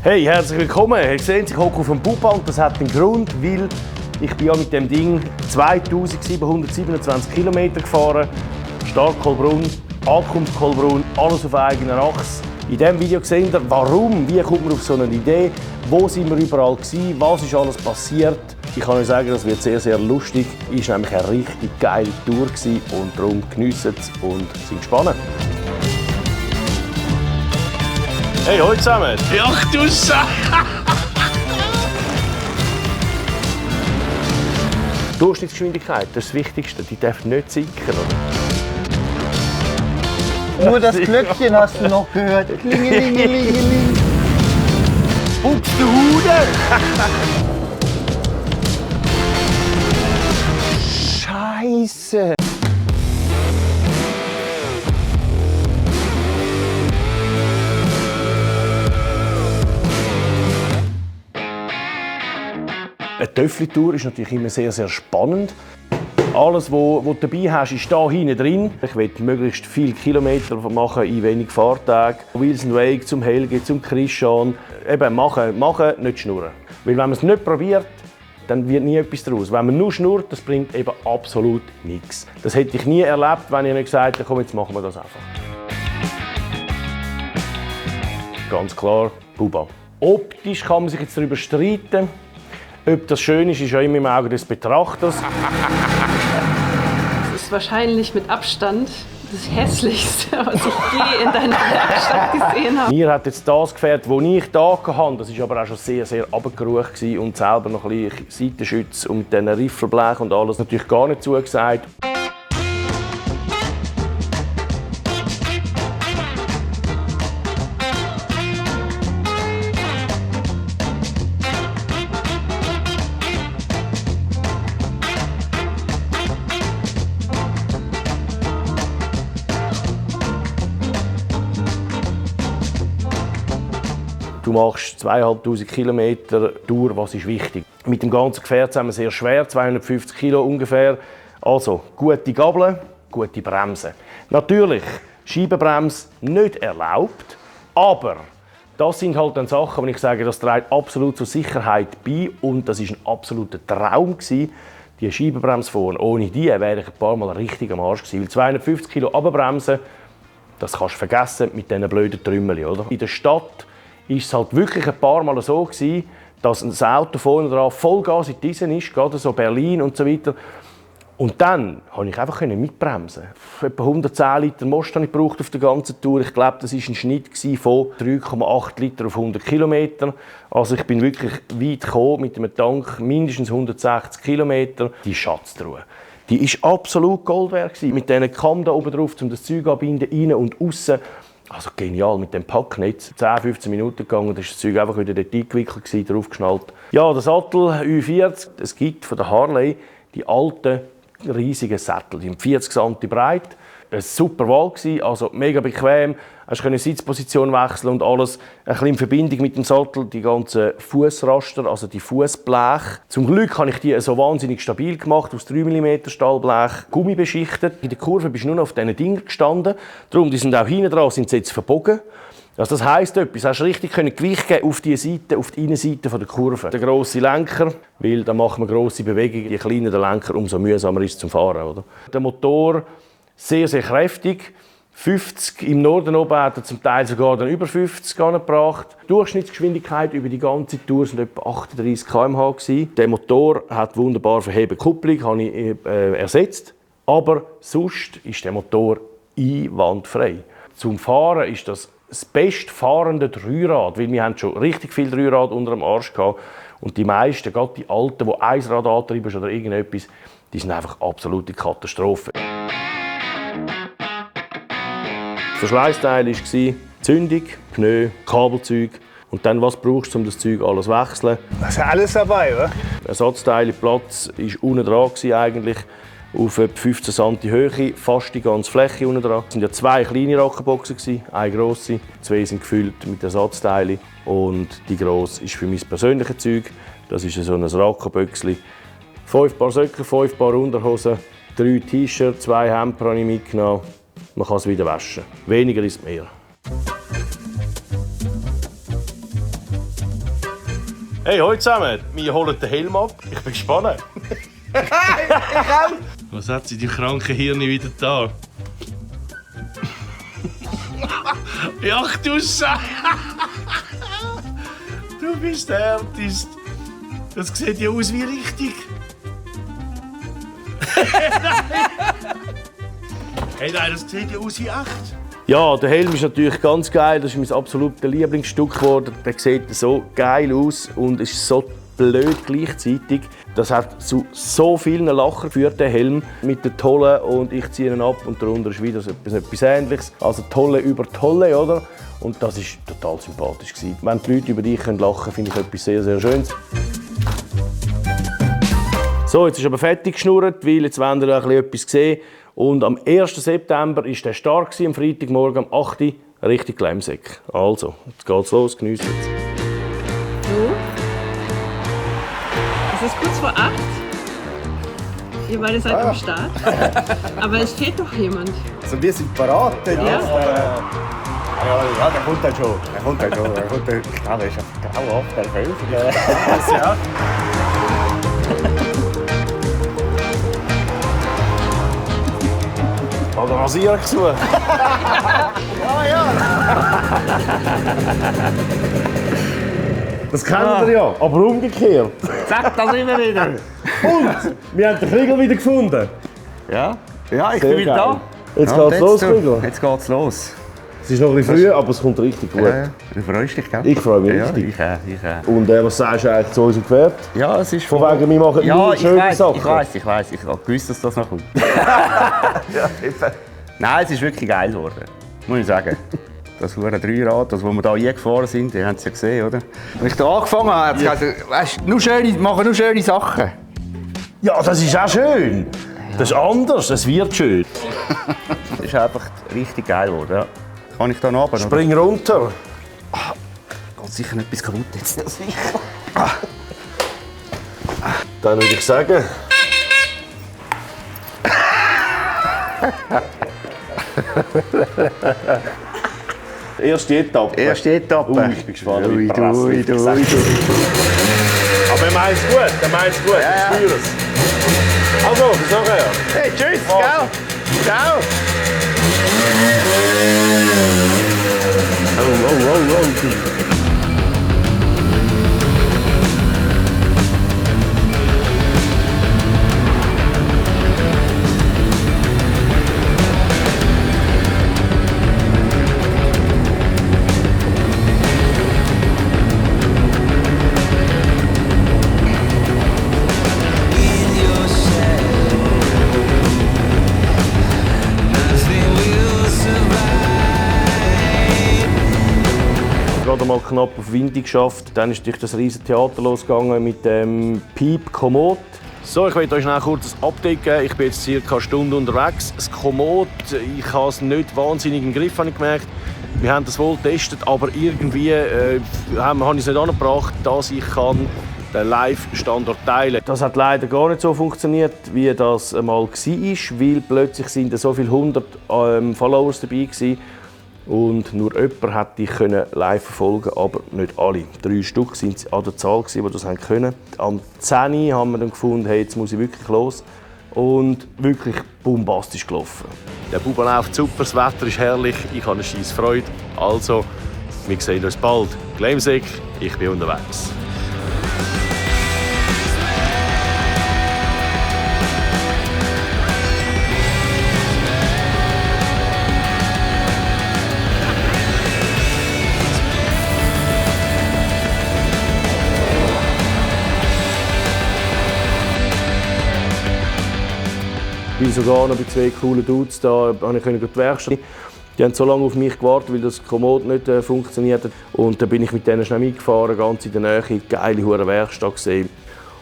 Hey, herzlich willkommen. Ihr seht, ich hocke auf dem Baubank. Das hat einen Grund, weil ich bin ja mit dem Ding 2727 km gefahren. Start Kollbrunn, Ankunft Kollbrunn, alles auf eigener Achse. In diesem Video seht ihr, warum, wie kommt man auf so eine Idee, wo sind wir überall gewesen, was ist alles passiert. Ich kann euch sagen, das wird sehr, sehr lustig. Es war nämlich eine richtig geile Tour gewesen und darum geniessen es und sind gespannt. Hey, hallo zusammen! Ach du Scheiße! Durchschnittsgeschwindigkeit, das ist das Wichtigste, die darf nicht sickern. Nur das Glöckchen hast du noch gehört. Klingelingelingeling. Ups, du Hude! Scheiße. Eine Töffli-Tour ist natürlich immer sehr, sehr spannend. Alles, was du dabei hast, ist hier hinten drin. Ich will möglichst viele Kilometer machen in wenig Fahrtagen. Wilson Wake zum Helge, zum Christian. Eben machen, nicht schnurren. Weil wenn man es nicht probiert, dann wird nie etwas daraus. Wenn man nur schnurrt, das bringt eben absolut nichts. Das hätte ich nie erlebt, wenn ich nicht gesagt hätte, komm, jetzt machen wir das einfach. Ganz klar, Buba. Optisch kann man sich jetzt darüber streiten. Ob das schön ist, ist ja immer im Auge des Betrachters. Das ist wahrscheinlich mit Abstand das Hässlichste, was ich je in deiner Werkstatt gesehen habe. Mir hat jetzt das Gefährt, das ich hier hatte, das war aber auch schon sehr, sehr runtergerufen und selber noch ein bisschen Seitenschütze und mit diesen Riffelblech und alles natürlich gar nicht zugesagt. Du machst 2500 Kilometer Tour, was ist wichtig? Mit dem ganzen Gefährt zusammen sehr schwer, 250 Kilo ungefähr. Also gute Gabeln, gute Bremsen. Natürlich, Scheibenbremse nicht erlaubt, aber das sind halt dann Sachen, wo ich sage, das trägt absolut zur Sicherheit bei und das ist ein absoluter Traum gewesen, die Scheibenbremse vorne. Ohne die wäre ich ein paar Mal richtig am Arsch gewesen, weil 250 Kilo runterbremsen, das kannst du vergessen mit diesen blöden Trümmeln, oder? In der Stadt ist es halt wirklich ein paar Mal so gewesen, dass ein Auto vorne dran Vollgas in die Düsen ist, gerade so Berlin und so weiter. Und dann konnte ich einfach mitbremsen. Etwa 110 Liter Most habe ich gebraucht auf der ganzen Tour. Ich glaube, das war ein Schnitt von 3,8 Liter auf 100 Kilometer. Also ich bin wirklich weit gekommen mit einem Tank, mindestens 160 Kilometer. Die Schatztruhe, die war absolut Gold wert. Mit diesen Kamm da oben drauf, um das Zeug anzubinden, innen und außen. Also genial, mit dem Packnetz. 10-15 Minuten gegangen, da ist das Zeug einfach wieder dort eingewickelt, draufgeschnallt. Ja, der Sattel Ü40, es gibt von der Harley die alten, riesigen Sättel. Die haben 40 cm breit. Eine super Wahl gewesen, also mega bequem. Du konntest Sitzposition wechseln und alles. Ein bisschen in Verbindung mit dem Sattel, die ganzen Fußraster, also die Fußblech. Zum Glück habe ich die so wahnsinnig stabil gemacht, aus 3 mm Stahlblech, Gummi beschichtet. In der Kurve bist du nur noch auf diesen Dingen gestanden. Darum, die sind auch hinten dran, sind sie jetzt verbogen. Also das heisst etwas, du hast richtig Gewicht geben auf die Seite, auf die Innenseite der Kurve. Der grosse Lenker, weil da machen wir grosse Bewegungen. Je kleiner der Lenker, umso mühsamer ist es zum Fahren. Oder? Der Motor sehr, sehr kräftig. 50 im Norden oben hat er zum Teil sogar dann über 50 angebracht. Die Durchschnittsgeschwindigkeit über die ganze Tour waren etwa 38 km/h. Der Motor hat wunderbar verhebene Kupplung, habe ich ersetzt. Aber sonst ist der Motor einwandfrei. Zum Fahren ist das bestfahrende Dreirad, weil wir haben schon richtig viel Dreirad unter dem Arsch gehabt. Und die meisten, gerade die alten, die Einradantrieb ist oder irgendetwas, die sind einfach absolute Katastrophe. Das Verschleißteil war Zündung, Pneu, Kabelzeug und dann, was brauchst du, um das Zeug alles zu wechseln. Das ist ja alles dabei, oder? Ersatzteile Platz war unten dran eigentlich, auf etwa 15 cm Höhe, fast die ganze Fläche unten dran. Es waren ja 2 kleine Rackenboxen, eine grosse, 2 sind gefüllt mit Ersatzteilen und die grosse ist für mein persönliches Zeug. Das ist so ein Rackenböckchen. 5 Paar Socken, 5 Paar Unterhosen, 3 T-Shirts, 2 Hemden habe ich mitgenommen. Man kann es wieder waschen. Weniger ist mehr. Hey, heute zusammen. Wir holen den Helm ab. Ich bin gespannt. Ich auch. Was hat sie die kranke Hirne wieder da? Ja, du Scheiße! Du bist der Artist. Das sieht ja aus wie richtig. Hey, nein, das sieht ja aus wie echt. Ja, der Helm ist natürlich ganz geil. Das ist mein absolutes Lieblingsstück geworden. Der sieht so geil aus und ist so blöd gleichzeitig. Das hat zu so vielen Lachen geführt, der Helm mit den Tollen, und ich ziehe ihn ab und darunter ist wieder etwas Ähnliches. Also Tolle über Tolle, oder? Und das war total sympathisch gewesen. Wenn die Leute über dich lachen können, finde ich etwas sehr, sehr Schönes. So, jetzt ist aber fertig geschnurrt, weil jetzt wollen wir etwas sehen. Und am 1. September war der Start, am Freitagmorgen um 8 Uhr, richtig Glemseck. Also, jetzt geht's los, genießt es. So. Es ist kurz vor 8. Ihr beide seid am Start. Aber es fehlt doch jemand. Also wir sind parat. Ja. Ja, der kommt dann schon. Ich glaube, er ist einfach grauhaft, der Feld. Ja. Oder Rasierer gesucht. Das kennen wir ja, aber umgekehrt. Sag das immer wieder. Und wir haben den Kriegel wieder gefunden. Ja, ich Sehr bin wieder geil. da. Jetzt Ja, geht's los, Kriegel. Jetzt geht's los. Es ist noch ein bisschen früh, aber es kommt richtig gut. Du freust dich, gell? Ich freue mich ja, richtig. Ich auch. Und was sagst du eigentlich zu unserem Gefährt? Ja, es ist Von wegen, wir machen nur schöne Sachen. Ich weiss. Ich habe gewusst, dass das noch kommt. Nein, es ist wirklich geil geworden. Muss ich sagen. Das hure Dreirad, das, wo wir hier gefahren sind, die haben es ja gesehen, oder? Als ich hier angefangen habe, hat es gesagt, weißt, machen nur schöne Sachen. Ja, das ist auch schön. Das ist anders, es wird schön. Das ist einfach richtig geil geworden. Ja. Kann ich da noch runter? Spring runter. Geht sicher nicht etwas kaputt jetzt. Sicher. Dann würde ich sagen. Erste Etappe. Erste Etappe. Ich bin gespannt. Ui, wie die Presse ui, wird. ui. Aber er meint es gut, ich spüre es. Also, bis nachher. Hey, tschüss, ciao. Ciao. Oh. Gerade mal knapp auf Windy geschafft. Dann ist durch das riesige Theater losgegangen mit dem Piep Komoot. So, ich will euch schnell kurz ein Update geben. Ich bin jetzt circa eine Stunde unterwegs. Das Komoot, ich habe es nicht wahnsinnig im Griff, habe ich gemerkt. Wir haben das wohl getestet, aber irgendwie habe ich es nicht angebracht, dass ich den Live-Standort teilen kann. Das hat leider gar nicht so funktioniert, wie das einmal war, weil plötzlich sind so viele 100 Followers dabei waren. Und nur jemand hätte ich live verfolgen, aber nicht alle. 3 Stück sind an der Zahl, die das können. Am 10 Uhr haben wir dann gefunden, hey, jetzt muss ich wirklich los. Und wirklich bombastisch gelaufen. Der Bube läuft super, das Wetter ist herrlich, ich habe eine scheisse Freude. Also, wir sehen uns bald. Glemseck, ich bin unterwegs. Ich bin sogar noch bei 2 coolen Dudes da, ich konnte die Werkstatt. Die haben so lange auf mich gewartet, weil das Komoot nicht funktioniert hat. Und dann bin ich mit denen schnell mitgefahren, ganz in der Nähe, geile hure Werkstatt gesehen.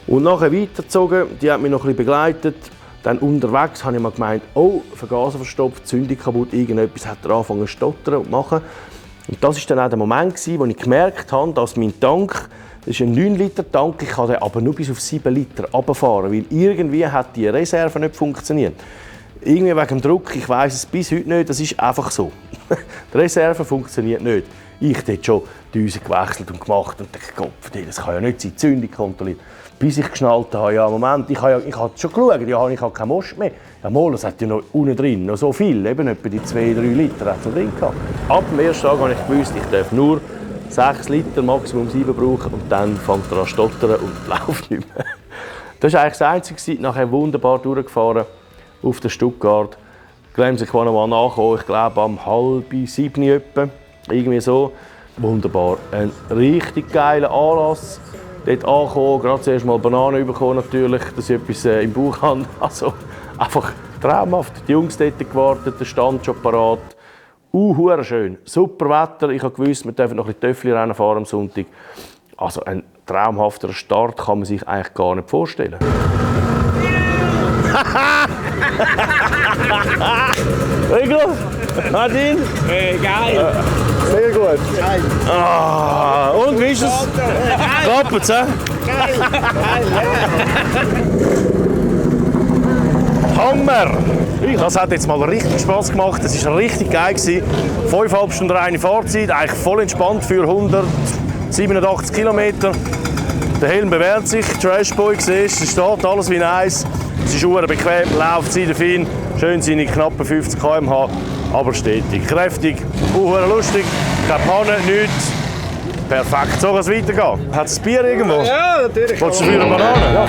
Und nachher weitergezogen, die haben mich noch ein bisschen begleitet. Dann unterwegs habe ich mal gemeint, oh, Vergaser verstopft, Zündung kaputt, irgendetwas hat er angefangen zu stottern und machen. Und das war dann auch der Moment, wo ich gemerkt habe, dass mein Tank, das ist ein 9-Liter-Tank, ich kann den aber nur bis auf 7 Liter runterfahren, weil irgendwie hat die Reserve nicht funktioniert. Irgendwie wegen dem Druck, ich weiss es bis heute nicht, das ist einfach so. Die Reserve funktioniert nicht. Ich dort schon Düse gewechselt und gemacht und dachte, Gott, das kann ja nicht sein, die Zündung kontrolliert. Bis ich geschnallt habe, ja Moment, ich habe schon geschaut, ich habe keinen Most mehr. Ja mal, es hat ja noch unten drin noch so viel, eben etwa die 2-3 Liter hat es noch drin gehabt. Ab dem ersten Tag habe ich gewusst, ich darf nur 6 Liter, Maximum 7 brauchen und dann fängt er an zu stottern und läuft nicht mehr. Das war eigentlich das Einzige, nachher wunderbar durchgefahren auf der Stuttgart. Ich war noch mal nachgekommen, ich glaube am 6:30 etwa, irgendwie so. Wunderbar, ein richtig geiler Anlass. Dort angekommen, gerade zuerst mal Bananen bekommen natürlich, dass ich etwas im Bauch habe. Also einfach traumhaft. Die Jungs dort gewartet, der Stand schon parat. Schön, super Wetter. Ich habe gewusst, wir dürfen noch ein bisschen Töffli-Rennen fahren am Sonntag. Also ein traumhafter Start kann man sich eigentlich gar nicht vorstellen. Rico, Martin? Geil! Sehr gut. Geil! Und wie ist es? Klappt's, hä? Hammer! Das hat jetzt mal richtig Spass gemacht. Es war richtig geil. 5,5 Stunden reine Fahrzeit, eigentlich voll entspannt für 187 Kilometer. Der Helm bewährt sich, Trashboy siehst, es steht alles wie eins. Es ist sehr bequem, läuft fein, schön seine knappen 50 km/h, aber stetig, kräftig, lustig, keine Panne, nichts. Perfekt, so kann es weitergehen. Hat es ein Bier irgendwo? Ja, natürlich. Willst du für eine Banane? Ja.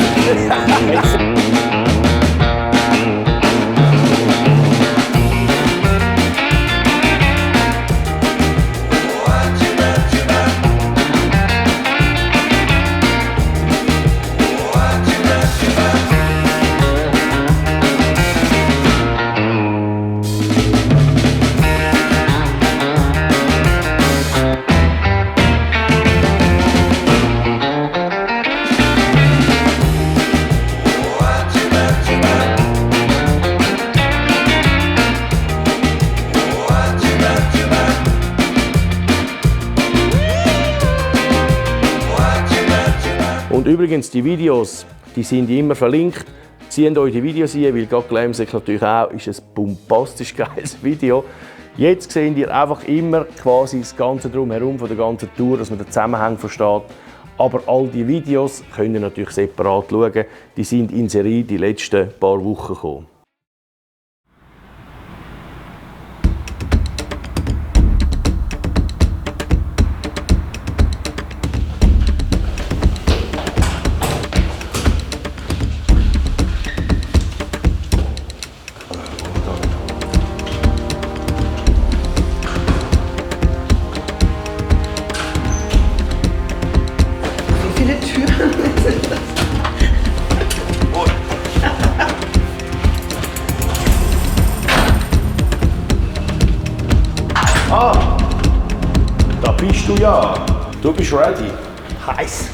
Und übrigens, die Videos, die sind immer verlinkt. Zieht euch die Videos ein, weil gerade Glamsec natürlich auch ist ein bombastisch geiles Video. Jetzt seht ihr einfach immer quasi das Ganze drumherum von der ganzen Tour, dass man den Zusammenhang versteht. Aber all die Videos könnt ihr natürlich separat schauen. Die sind in Serie die letzten paar Wochen gekommen. Wie viele Türen sind das? Da bist du ja. Du bist ready. Heiß.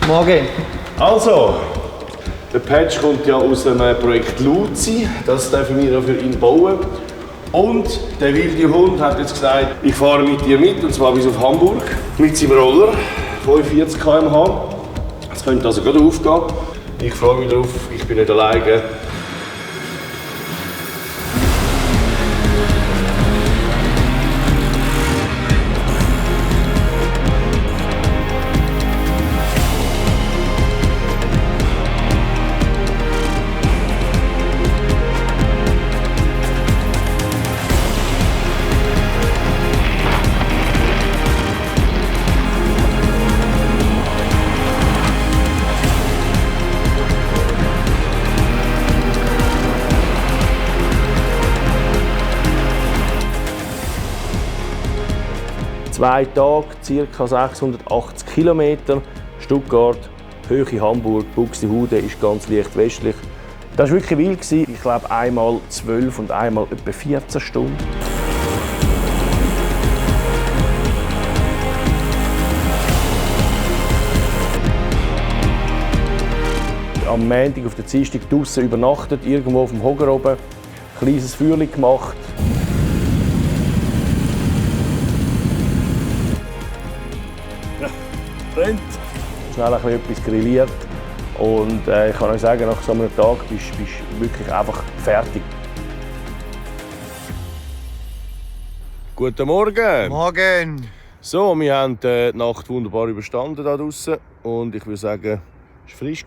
Morgen. Also, der Patch kommt ja aus dem Projekt Luzi. Das dürfen wir für ihn bauen. Und der wilde Hund hat jetzt gesagt, ich fahre mit dir mit, und zwar bis auf Hamburg, mit seinem Roller, 45 km/h. Das könnte also gerade aufgehen. Ich freue mich darauf, ich bin nicht alleine. Zwei Tage, ca. 680 km. Stuttgart, Höhe Hamburg, Buxtehude ist ganz leicht westlich. Das war wirklich wild. Ich glaube, einmal 12 und einmal etwa 14 Stunden. Am Montag auf der Dienstag draußen übernachtet, irgendwo auf dem Hocker oben, ein kleines Feuerchen gemacht. Schnell ein bisschen etwas grilliert und ich kann euch sagen, nach so einem Tag bist du wirklich einfach fertig. Guten Morgen! Morgen. So, wir haben die Nacht wunderbar überstanden hier draußen und ich würde sagen, es war frisch.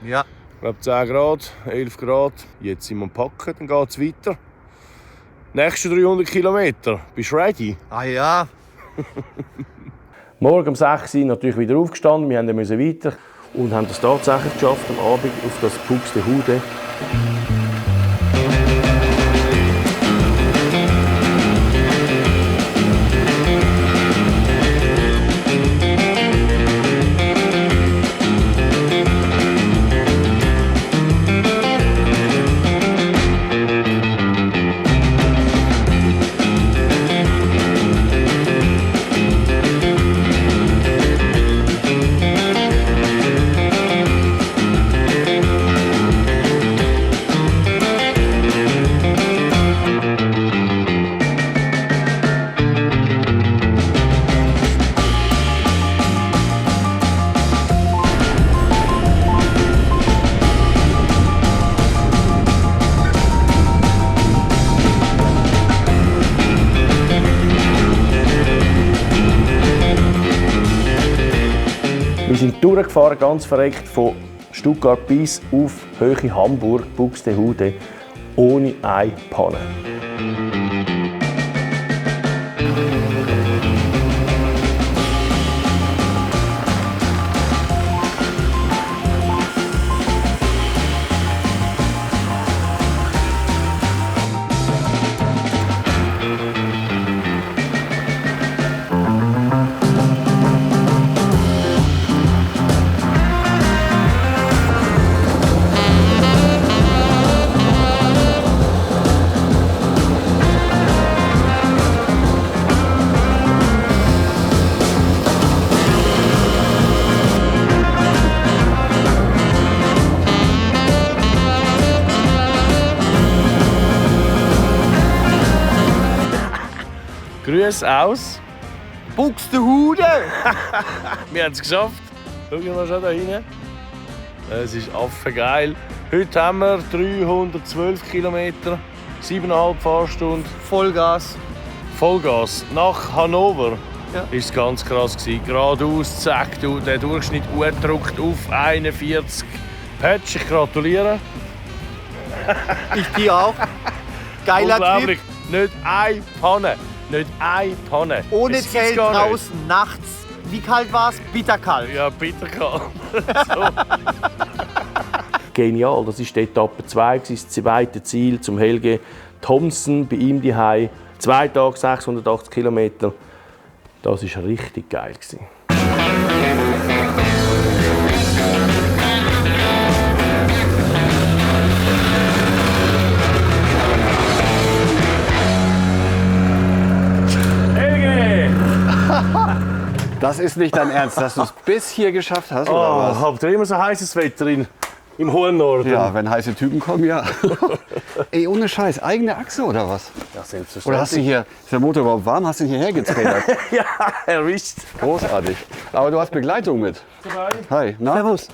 Ja. Ich glaube 10 Grad, 11 Grad. Jetzt sind wir am Packen, dann geht es weiter. Nächste 300 Kilometer. Bist du ready? Ah ja. Morgen um 6 Uhr natürlich wieder aufgestanden. Wir mussten weiter und haben es tatsächlich geschafft, am Abend auf das Buxtehude. Wir sind durchgefahren, ganz verreckt, von Stuttgart bis auf Höhe Hamburg, Buxtehude, ohne eine Panne. Grüß aus Buxtehude! Wir haben es geschafft. Schauen wir mal schon da hinten. Es ist affengeil. Heute haben wir 312 Kilometer, 7,5 Fahrstunden. Vollgas. Vollgas. Nach Hannover Ja. ist es ganz krass gewesen. Geradeaus, zack, der Durchschnitt gedruckt auf 41. Patch, ich gratuliere. Ich dir auch. Geiler Trip. Unglaublich. Nicht eine Panne. Nicht eine Panne. Ohne Das gibt's Zelt gar nicht. draußen, nachts. Wie kalt war es? Bitterkalt. Ja, bitter kalt. Genial, das war die Etappe 2, das zweite Ziel zum Helge Thomsen, bei ihm daheim. 2 Tage, 680 Kilometer. Das war richtig geil. Das ist nicht dein Ernst, dass du es bis hier geschafft hast, oder was? Habt ihr immer so heißes Wetter im hohen Norden? Ja, wenn heiße Typen kommen, ja. Ey, ohne Scheiß, eigene Achse oder was? Ja, selbstverständlich. Oder hast du hier, ist der Motor überhaupt warm, hast du ihn hierher getrillert? Ja, erwischt. Großartig. Aber du hast Begleitung mit. Hi, na? Servus.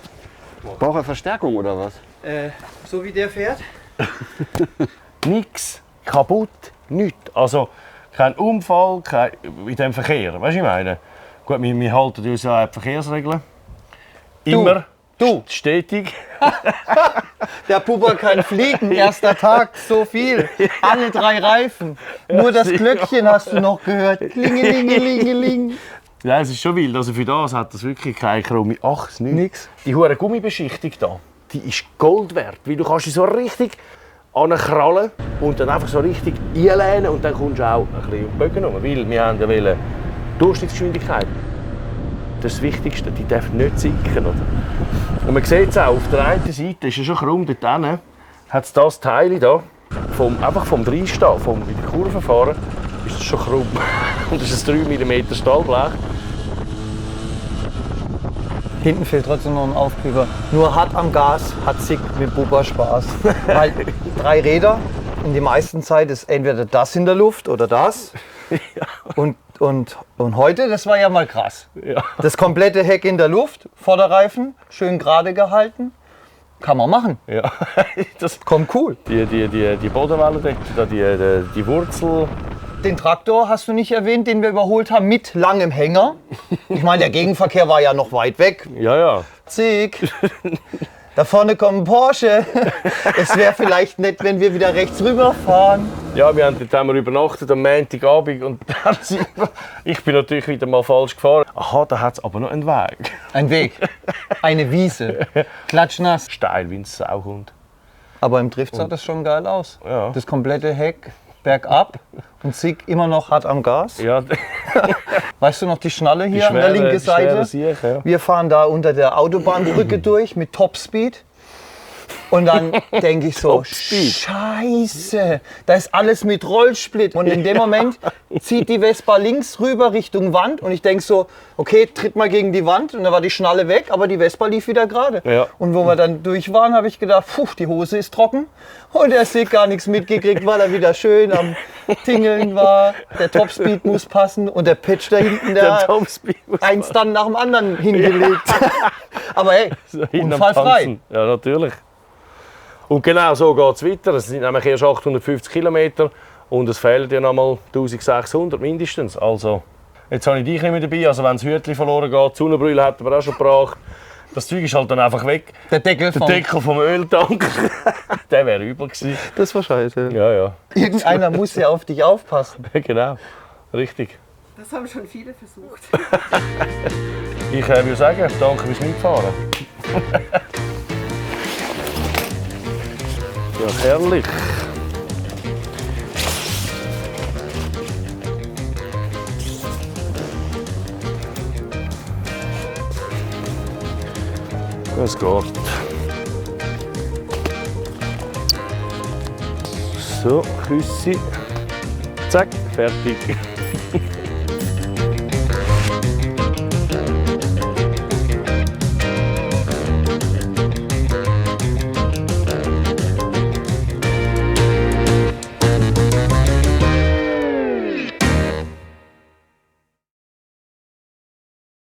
Braucht er Verstärkung oder was? So wie der fährt? Nichts kaputt, nichts. Also kein Unfall kein, in dem Verkehr. Weißt du, was ich meine? Gut, wir halten uns ja an die Verkehrsregeln. Immer Du. stetig. Der Pupa kann fliegen, erster Tag, so viel. Alle 3 Reifen. Nur das Glöckchen hast du noch gehört. Klingelingelingeling. Ja, es ist schon wild. Also für das hat das wirklich keine Krumme. Ach, nichts. Nix. Die hure Gummibeschichtung da, die ist Gold wert. Weil du kannst sie so richtig ankrallen und dann einfach so richtig einlehnen und dann kommst du auch ein bisschen auf den Bögen rum. Weil wir haben ja Durchschnittsgeschwindigkeit. Das ist das Wichtigste, die darf nicht sinken. Oder? Und man sieht es auch, auf der einen Seite ist es schon krumm, dort hinten hat es das Teil hier, einfach vom Reinstehen, vom in die Kurve fahren, ist das schon krumm. Und das ist ein 3 mm Stahlblech. Hinten fehlt trotzdem noch ein Aufkleber. Nur hart am Gas hat Sick mit Pupa Spaß. Weil 3 Räder, in der meisten Zeit ist entweder das in der Luft oder das. Und heute, das war ja mal krass. Ja. Das komplette Heck in der Luft, Vorderreifen, schön gerade gehalten. Kann man machen. Ja, das Kommt cool. die Bodenwelle, die Wurzel, Den Traktor hast du nicht erwähnt, den wir überholt haben, mit langem Hänger. Ich meine, der Gegenverkehr war ja noch weit weg. Ja, ja. Zick. Da vorne kommt ein Porsche. Es wäre vielleicht nett, wenn wir wieder rechts rüberfahren. Ja, dort haben wir übernachtet am Montagabend und ich bin natürlich wieder mal falsch gefahren. Aha, da hat es aber noch einen Weg. Ein Weg, eine Wiese, klatschnass. Steil wie ein Sauhund. Aber im Drift sah das schon geil aus. Ja. Das komplette Heck bergab und Zick immer noch hart am Gas. Ja, Weißt du noch die Schnalle hier an der linken schwere Seite? Siech, ja. Wir fahren da unter der Autobahnbrücke durch mit Topspeed. Und dann denke ich so, Topspeed. Scheiße, da ist alles mit Rollsplit. Und in dem Moment zieht die Vespa links rüber Richtung Wand und ich denke so, okay, tritt mal gegen die Wand und dann war die Schnalle weg, aber die Vespa lief wieder gerade. Ja. Und wo wir dann durch waren, habe ich gedacht, puh, die Hose ist trocken. Und der Sick gar nichts mitgekriegt, weil er wieder schön am Tingeln war. Der Topspeed muss passen und der Pitch da hinten, der Topspeed muss eins dann nach dem anderen hingelegt. Aber hey, so hinten am unfallfrei. Tanzen. Ja, natürlich. Und genau so geht es weiter. Es sind nämlich erst 850 Kilometer und es fehlen ja noch mal 1600 mindestens. Also, jetzt habe ich dich nicht mehr dabei. Also, wenn das Hütchen verloren geht, die Sonnenbrille hat aber auch schon gebracht. Das Zeug ist halt dann einfach weg. Der Deckel vom Öltank. Der wäre übel gewesen. Das war scheiße. Ja, ja. Irgendeiner muss ja auf dich aufpassen. Genau. Richtig. Das haben schon viele versucht. Ich würde sagen, danke fürs Mitfahren. Ja, herrlich. Es geht. So, Küssi. Zack, fertig.